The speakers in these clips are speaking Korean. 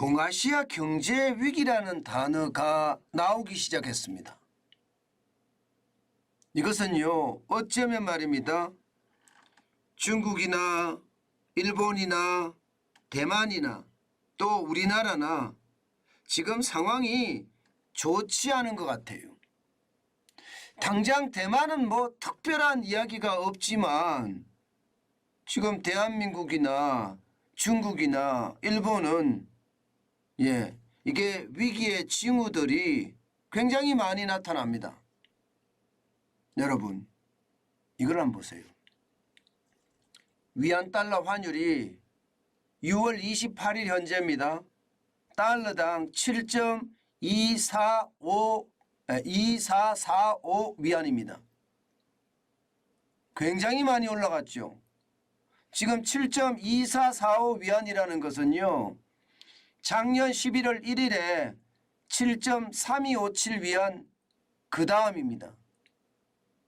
동아시아 경제 위기라는 단어가 나오기 시작했습니다. 이것은요, 어쩌면 말입니다. 중국이나 일본이나 대만이나 또 우리나라나 지금 상황이 좋지 않은 것 같아요. 당장 대만은 뭐 특별한 이야기가 없지만 지금 대한민국이나 중국이나 일본은 이게 위기의 징후들이 굉장히 많이 나타납니다. 여러분, 이걸 한번 보세요. 위안 달러 환율이 6월 28일 현재입니다. 달러당 7.2445 위안입니다. 굉장히 많이 올라갔죠. 지금 7.2445 위안이라는 것은요, 작년 11월 1일에 7.3257 위안 그 다음입니다.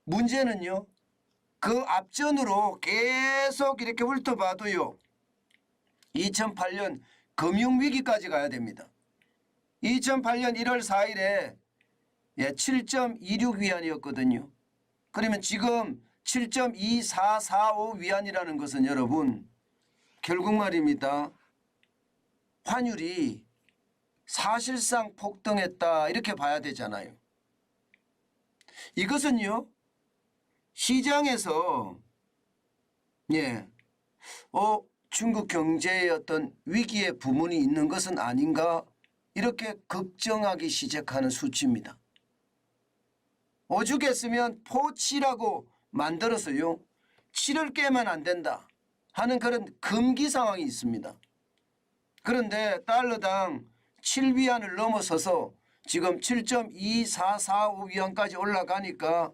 문제는요, 그 앞전으로 계속 이렇게 훑어봐도요, 2008년 금융위기까지 가야 됩니다. 2008년 1월 4일에 7.26 위안이었거든요. 그러면 지금 7.2445 위안이라는 것은 여러분, 결국 말입니다. 환율이 사실상 폭등했다 이렇게 봐야 되잖아요. 이것은요, 시장에서 중국 경제의 어떤 위기의 부문이 있는 것은 아닌가 이렇게 걱정하기 시작하는 수치입니다. 오죽했으면 포치라고 만들어서요, 치를 깨면 안 된다 하는 그런 금기 상황이 있습니다. 그런데 달러당 7위안을 넘어서서 지금 7.2445 위안까지 올라가니까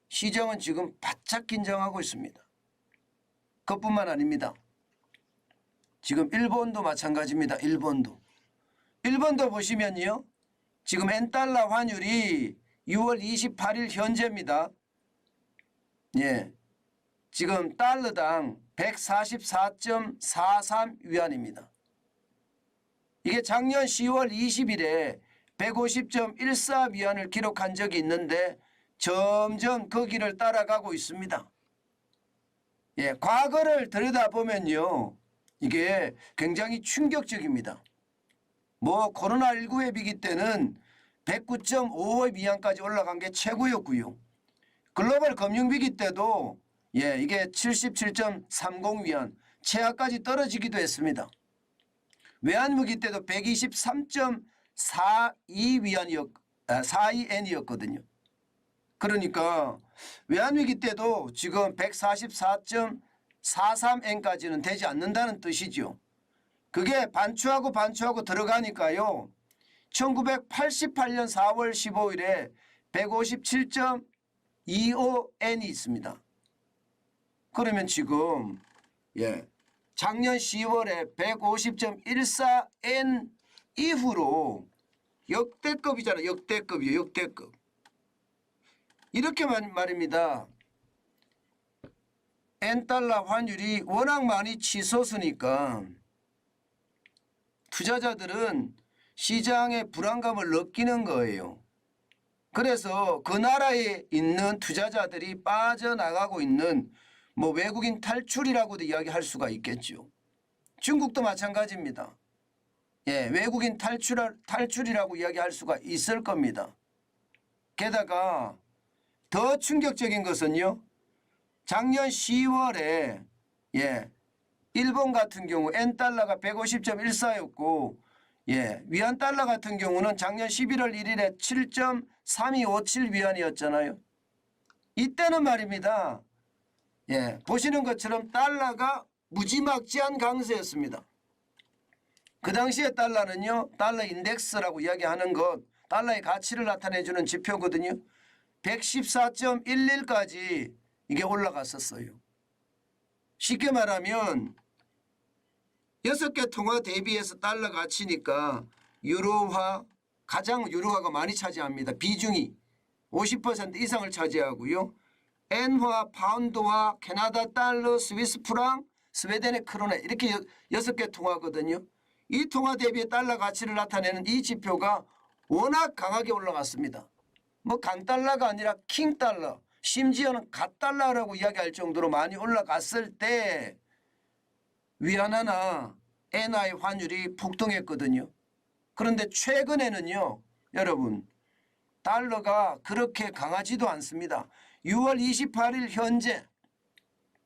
시장은 지금 바짝 긴장하고 있습니다. 그것뿐만 아닙니다. 지금 일본도 마찬가지입니다. 일본도 보시면요, 지금 엔달러 환율이 6월 28일 현재입니다. 지금 달러당 144.43 위안입니다. 이게 작년 10월 20일에 150.14 위안을 기록한 적이 있는데 점점 그 길을 따라가고 있습니다. 과거를 들여다보면요, 이게 굉장히 충격적입니다. 코로나19의 위기 때는 109.55 위안까지 올라간 게 최고였고요. 글로벌 금융위기 때도 이게 77.30 위안 최하까지 떨어지기도 했습니다. 외환위기 때도 123.42엔이었거든요. 그러니까 외환위기 때도 지금 144.43엔까지는 되지 않는다는 뜻이죠. 그게 반추하고 들어가니까요, 1988년 4월 15일에 157.25엔이 있습니다. 그러면 지금 작년 10월에 150.14엔 이후로 역대급이잖아요. 역대급이에요. 역대급. 이렇게 말입니다. 엔달러 환율이 워낙 많이 치솟으니까 투자자들은 시장의 불안감을 느끼는 거예요. 그래서 그 나라에 있는 투자자들이 빠져나가고 있는 외국인 탈출이라고도 이야기할 수가 있겠죠. 중국도 마찬가지입니다. 외국인 탈출이라고 이야기할 수가 있을 겁니다. 게다가 더 충격적인 것은요, 작년 10월에 일본 같은 경우 엔달러가 150.14였고 위안 달러 같은 경우는 작년 11월 1일에 7.3257 위안이었잖아요. 이때는 말입니다. 보시는 것처럼 달러가 무지막지한 강세였습니다. 그 당시에 달러는요, 달러 인덱스라고 이야기하는 것, 달러의 가치를 나타내주는 지표거든요. 114.11까지 이게 올라갔었어요. 쉽게 말하면 6개 통화 대비해서 달러 가치니까 유로화, 가장 유로화가 많이 차지합니다. 비중이 50% 이상을 차지하고요. 엔화, 파운드화, 캐나다 달러, 스위스 프랑, 스웨덴의 크로네 이렇게 6개 통화거든요. 이 통화 대비의 달러 가치를 나타내는 이 지표가 워낙 강하게 올라갔습니다. 뭐 강달러가 아니라 킹달러, 심지어는 갓달러라고 이야기할 정도로 많이 올라갔을 때 위안화나 엔화의 환율이 폭등했거든요. 그런데 최근에는요, 여러분, 달러가 그렇게 강하지도 않습니다. 6월 28일 현재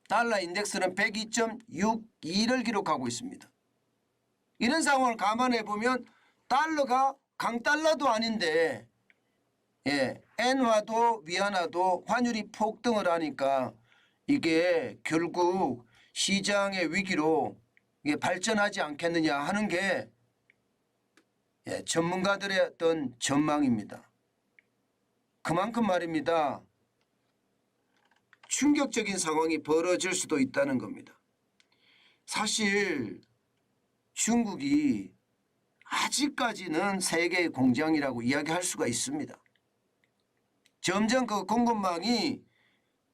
달러 인덱스는 102.62를 기록하고 있습니다. 이런 상황을 감안해 보면 달러가 강달러도 아닌데 엔화도 위안화도 환율이 폭등을 하니까 이게 결국 시장의 위기로 이게 발전하지 않겠느냐 하는 게 전문가들의 어떤 전망입니다. 그만큼 말입니다. 충격적인 상황이 벌어질 수도 있다는 겁니다. 사실 중국이 아직까지는 세계의 공장이라고 이야기할 수가 있습니다. 점점 그 공급망이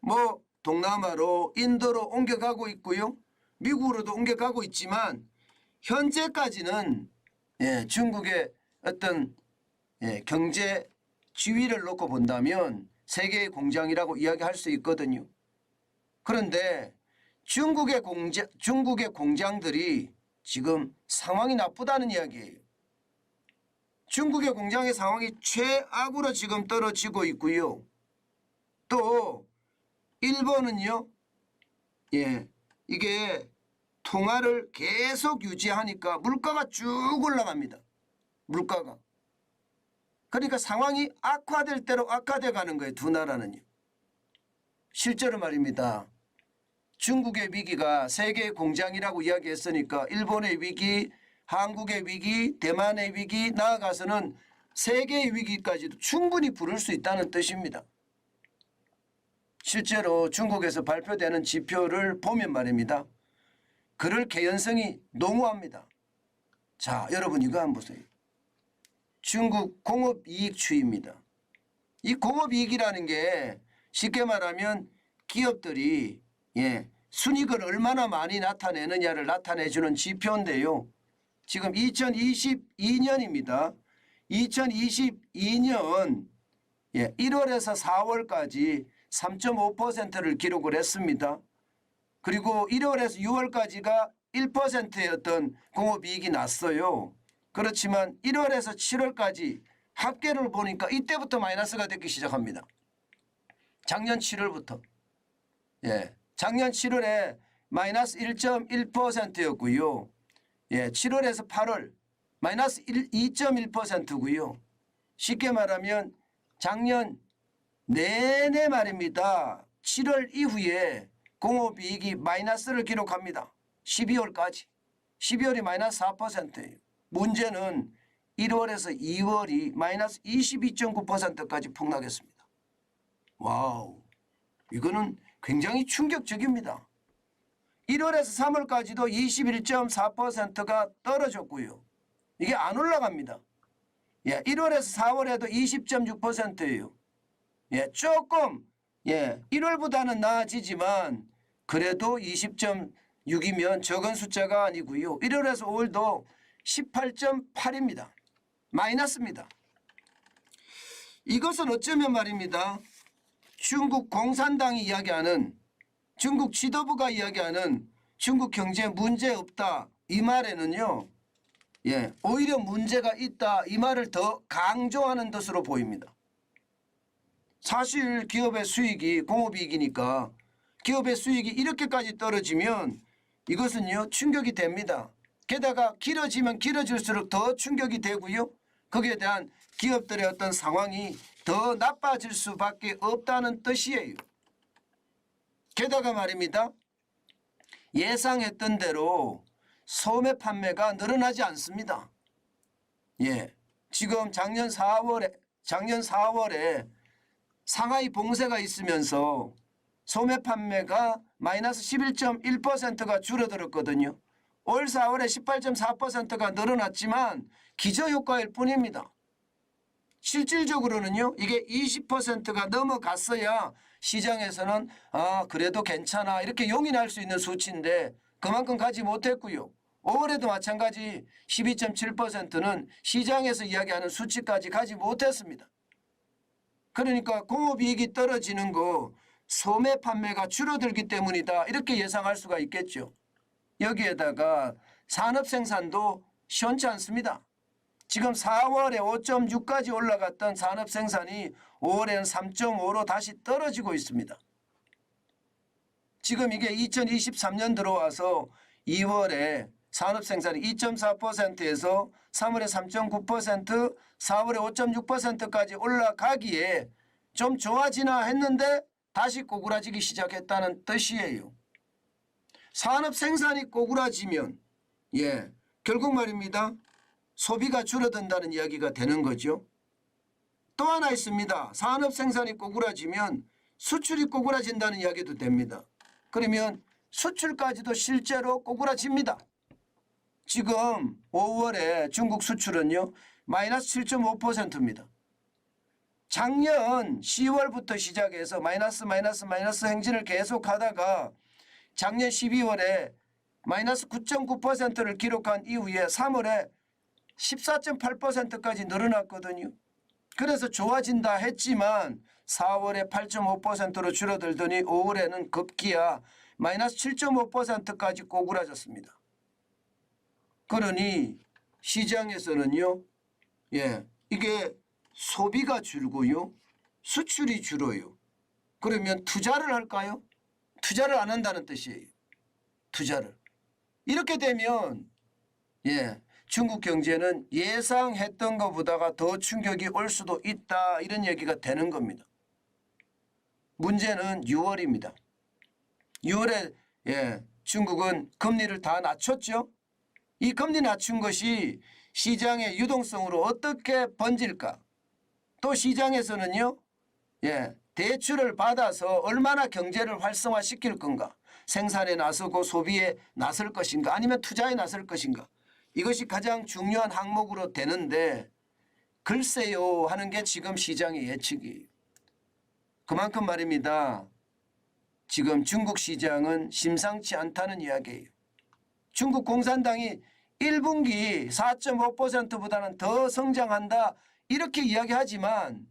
뭐 동남아로 인도로 옮겨가고 있고요. 미국으로도 옮겨가고 있지만 현재까지는 중국의 어떤 경제 지위를 놓고 본다면 세계의 공장이라고 이야기할 수 있거든요. 그런데 중국의 공장들이 지금 상황이 나쁘다는 이야기예요. 중국의 공장의 상황이 최악으로 지금 떨어지고 있고요. 또 일본은요. 이게 통화를 계속 유지하니까 물가가 쭉 올라갑니다. 물가가. 그러니까 상황이 악화될 대로 악화돼 가는 거예요. 두 나라는요. 실제로 말입니다. 중국의 위기가 세계의 공장이라고 이야기했으니까 일본의 위기, 한국의 위기, 대만의 위기, 나아가서는 세계의 위기까지도 충분히 부를 수 있다는 뜻입니다. 실제로 중국에서 발표되는 지표를 보면 말입니다. 그럴 개연성이 농후합니다. 자, 여러분 이거 한번 보세요. 중국 공업이익 추이입니다. 이 공업이익이라는 게 쉽게 말하면 기업들이 순이익을 얼마나 많이 나타내느냐를 나타내주는 지표인데요. 지금 2022년입니다. 2022년 1월에서 4월까지 3.5%를 기록을 했습니다. 그리고 1월에서 6월까지가 1%의 어떤 공업이익이 났어요. 그렇지만 1월에서 7월까지 합계를 보니까 이때부터 마이너스가 되기 시작합니다. 작년 7월부터. 작년 7월에 마이너스 1.1%였고요. 7월에서 8월 마이너스 2.1%고요. 쉽게 말하면 작년 내내 말입니다. 7월 이후에 공업이익이 마이너스를 기록합니다. 12월까지. 12월이 마이너스 4%예요. 문제는 1월에서 2월이 마이너스 22.9%까지 폭락했습니다. 와우, 이거는 굉장히 충격적입니다. 1월에서 3월까지도 21.4%가 떨어졌고요. 이게 안 올라갑니다. 1월에서 4월에도 20.6%예요. 조금 1월보다는 나아지지만 그래도 20.6이면 적은 숫자가 아니고요. 1월에서 5월도 18.8입니다. 마이너스입니다. 이것은 어쩌면 말입니다. 중국 공산당이 이야기하는, 중국 지도부가 이야기하는 중국 경제에 문제 없다 이 말에는요. 오히려 문제가 있다 이 말을 더 강조하는 것으로 보입니다. 사실 기업의 수익이 공업이익이니까 기업의 수익이 이렇게까지 떨어지면 이것은요 충격이 됩니다. 게다가 길어지면 길어질수록 더 충격이 되고요. 거기에 대한 기업들의 어떤 상황이 더 나빠질 수밖에 없다는 뜻이에요. 게다가 말입니다. 예상했던 대로 소매 판매가 늘어나지 않습니다. 지금 작년 4월에 상하이 봉쇄가 있으면서 소매 판매가 마이너스 11.1%가 줄어들었거든요. 올 4월에 18.4%가 늘어났지만 기저효과일 뿐입니다. 실질적으로는요. 이게 20%가 넘어갔어야 시장에서는 그래도 괜찮아 이렇게 용인할 수 있는 수치인데 그만큼 가지 못했고요. 5월에도 마찬가지 12.7%는 시장에서 이야기하는 수치까지 가지 못했습니다. 그러니까 공업이익이 떨어지는 거 소매 판매가 줄어들기 때문이다 이렇게 예상할 수가 있겠죠. 여기에다가 산업 생산도 시원치 않습니다. 지금 4월에 5.6까지 올라갔던 산업 생산이 5월에는 3.5로 다시 떨어지고 있습니다. 지금 이게 2023년 들어와서 2월에 산업 생산이 2.4%에서 3월에 3.9%, 4월에 5.6%까지 올라가기에 좀 좋아지나 했는데 다시 꼬꾸라지기 시작했다는 뜻이에요. 산업 생산이 꼬꾸라지면 결국 말입니다. 소비가 줄어든다는 이야기가 되는 거죠. 또 하나 있습니다. 산업 생산이 꼬꾸라지면 수출이 꼬꾸라진다는 이야기도 됩니다. 그러면 수출까지도 실제로 꼬꾸라집니다. 지금 5월에 중국 수출은요 마이너스 7.5%입니다. 작년 10월부터 시작해서 마이너스 행진을 계속하다가 작년 12월에 마이너스 9.9%를 기록한 이후에 3월에 14.8%까지 늘어났거든요. 그래서 좋아진다 했지만 4월에 8.5%로 줄어들더니 5월에는 급기야 마이너스 7.5%까지 꼬꾸라졌습니다. 그러니 시장에서는요, 이게 소비가 줄고요, 수출이 줄어요. 그러면 투자를 할까요? 투자를 안 한다는 뜻이에요. 투자를. 이렇게 되면 중국 경제는 예상했던 것보다가 더 충격이 올 수도 있다 이런 얘기가 되는 겁니다. 문제는 6월입니다. 6월에 중국은 금리를 다 낮췄죠. 이 금리 낮춘 것이 시장의 유동성으로 어떻게 번질까? 또 시장에서는요, 대출을 받아서 얼마나 경제를 활성화시킬 건가? 생산에 나서고 소비에 나설 것인가? 아니면 투자에 나설 것인가? 이것이 가장 중요한 항목으로 되는데 글쎄요 하는 게 지금 시장의 예측이에요. 그만큼 말입니다. 지금 중국 시장은 심상치 않다는 이야기예요. 중국 공산당이 1분기 4.5%보다는 더 성장한다 이렇게 이야기하지만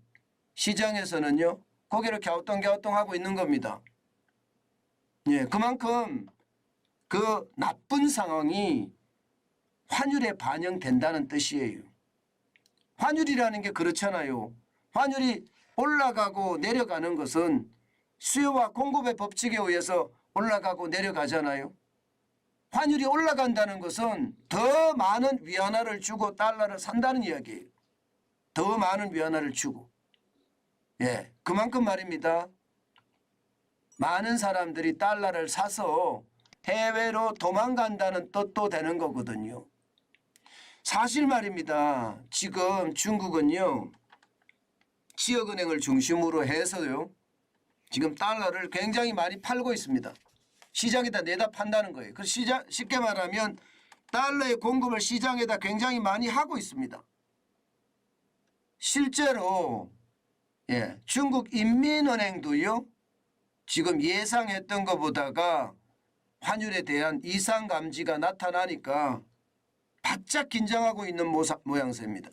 시장에서는요 고개를 갸우뚱갸우뚱하고 있는 겁니다. 그만큼 그 나쁜 상황이 환율에 반영된다는 뜻이에요. 환율이라는 게 그렇잖아요. 환율이 올라가고 내려가는 것은 수요와 공급의 법칙에 의해서 올라가고 내려가잖아요. 환율이 올라간다는 것은 더 많은 위안화를 주고 달러를 산다는 이야기예요. 더 많은 위안화를 주고. 그만큼 말입니다. 많은 사람들이 달러를 사서 해외로 도망간다는 뜻도 되는 거거든요. 사실 말입니다. 지금 중국은요. 지역은행을 중심으로 해서요. 지금 달러를 굉장히 많이 팔고 있습니다. 시장에다 내다 판다는 거예요. 그 쉽게 말하면 달러의 공급을 시장에다 굉장히 많이 하고 있습니다. 실제로 중국 인민은행도요. 지금 예상했던 것보다가 환율에 대한 이상 감지가 나타나니까 바짝 긴장하고 있는 모양새입니다.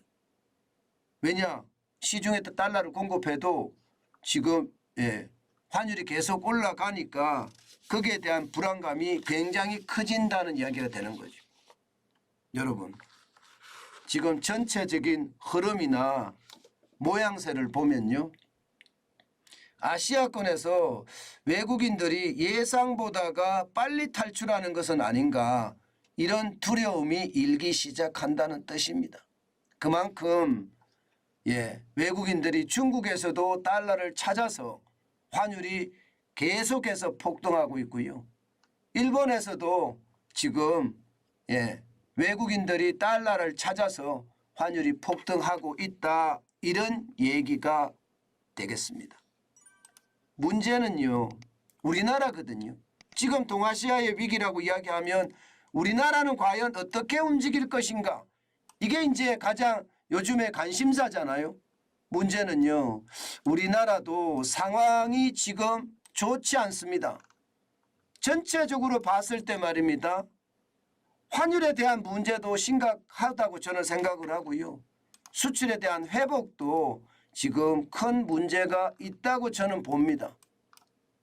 왜냐? 시중에다 달러를 공급해도 지금 환율이 계속 올라가니까 거기에 대한 불안감이 굉장히 커진다는 이야기가 되는 거죠. 여러분, 지금 전체적인 흐름이나 모양새를 보면요. 아시아권에서 외국인들이 예상보다가 빨리 탈출하는 것은 아닌가 이런 두려움이 일기 시작한다는 뜻입니다. 그만큼 외국인들이 중국에서도 달러를 찾아서 환율이 계속해서 폭등하고 있고요. 일본에서도 지금 외국인들이 달러를 찾아서 환율이 폭등하고 있다 이런 얘기가 되겠습니다. 문제는요. 우리나라거든요. 지금 동아시아의 위기라고 이야기하면 우리나라는 과연 어떻게 움직일 것인가? 이게 이제 가장 요즘의 관심사잖아요. 문제는요. 우리나라도 상황이 지금 좋지 않습니다. 전체적으로 봤을 때 말입니다. 환율에 대한 문제도 심각하다고 저는 생각을 하고요. 수출에 대한 회복도 지금 큰 문제가 있다고 저는 봅니다.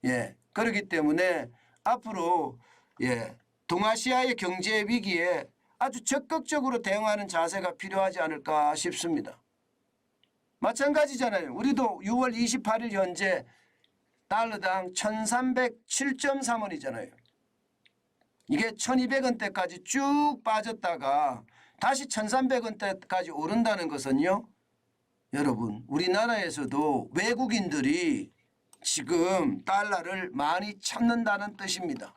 예, 그렇기 때문에 앞으로 동아시아의 경제 위기에 아주 적극적으로 대응하는 자세가 필요하지 않을까 싶습니다. 마찬가지잖아요. 우리도 6월 28일 현재 달러당 1307.3원이잖아요. 이게 1200원대까지 쭉 빠졌다가 다시 1300원대까지 오른다는 것은요. 여러분 우리나라에서도 외국인들이 지금 달러를 많이 찾는다는 뜻입니다.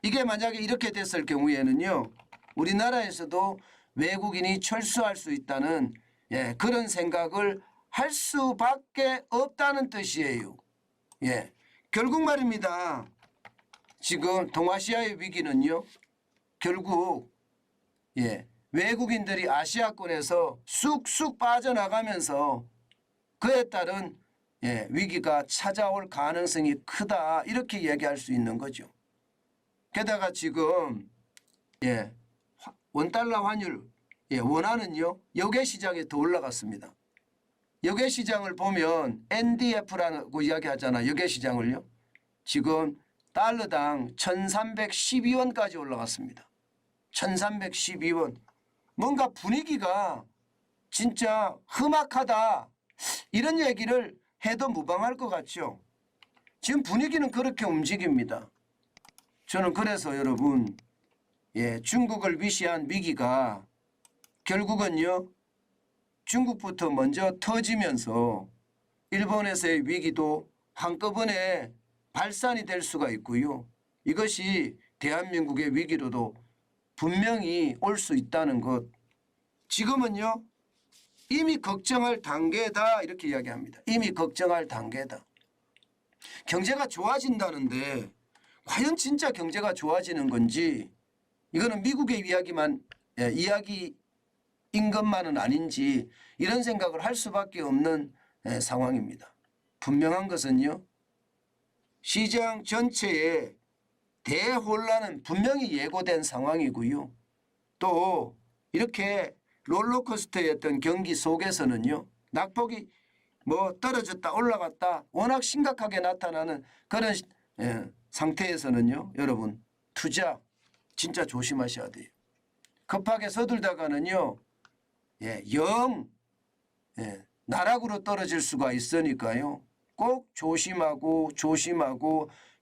이게 만약에 이렇게 됐을 경우에는요. 우리나라에서도 외국인이 철수할 수 있다는 그런 생각을 할 수밖에 없다는 뜻이에요. 결국 말입니다. 지금 동아시아의 위기는요. 결국 외국인들이 아시아권에서 쑥쑥 빠져나가면서 그에 따른 위기가 찾아올 가능성이 크다 이렇게 얘기할 수 있는 거죠. 게다가 지금 원달러 환율 원화는요. 역외시장에 더 올라갔습니다. 역외시장을 보면 NDF라고 이야기하잖아. 역외시장을요. 지금 달러당 1312원까지 올라갔습니다. 1312원. 뭔가 분위기가 진짜 험악하다 이런 얘기를 해도 무방할 것 같죠. 지금 분위기는 그렇게 움직입니다. 저는 그래서 여러분 중국을 위시한 위기가 결국은요. 중국부터 먼저 터지면서 일본에서의 위기도 한꺼번에 발산이 될 수가 있고요. 이것이 대한민국의 위기로도 분명히 올 수 있다는 것. 지금은요. 이미 걱정할 단계다 이렇게 이야기합니다. 이미 걱정할 단계다. 경제가 좋아진다는데 과연 진짜 경제가 좋아지는 건지 이거는 미국의 이야기인 것만은 아닌지 이런 생각을 할 수밖에 없는 상황입니다. 분명한 것은요. 시장 전체의 대혼란은 분명히 예고된 상황이고요. 또 이렇게 롤러코스터였던 경기 속에서는요. 낙폭이 떨어졌다 올라갔다 워낙 심각하게 나타나는 그런 상태에서는요. 여러분 투자 진짜 조심하셔야 돼요. 급하게 서둘다가는요. 나락으로 떨어질 수가 있으니까요. 꼭 조심하고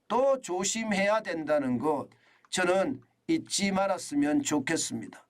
또 조심해야 된다는 것 저는 잊지 말았으면 좋겠습니다.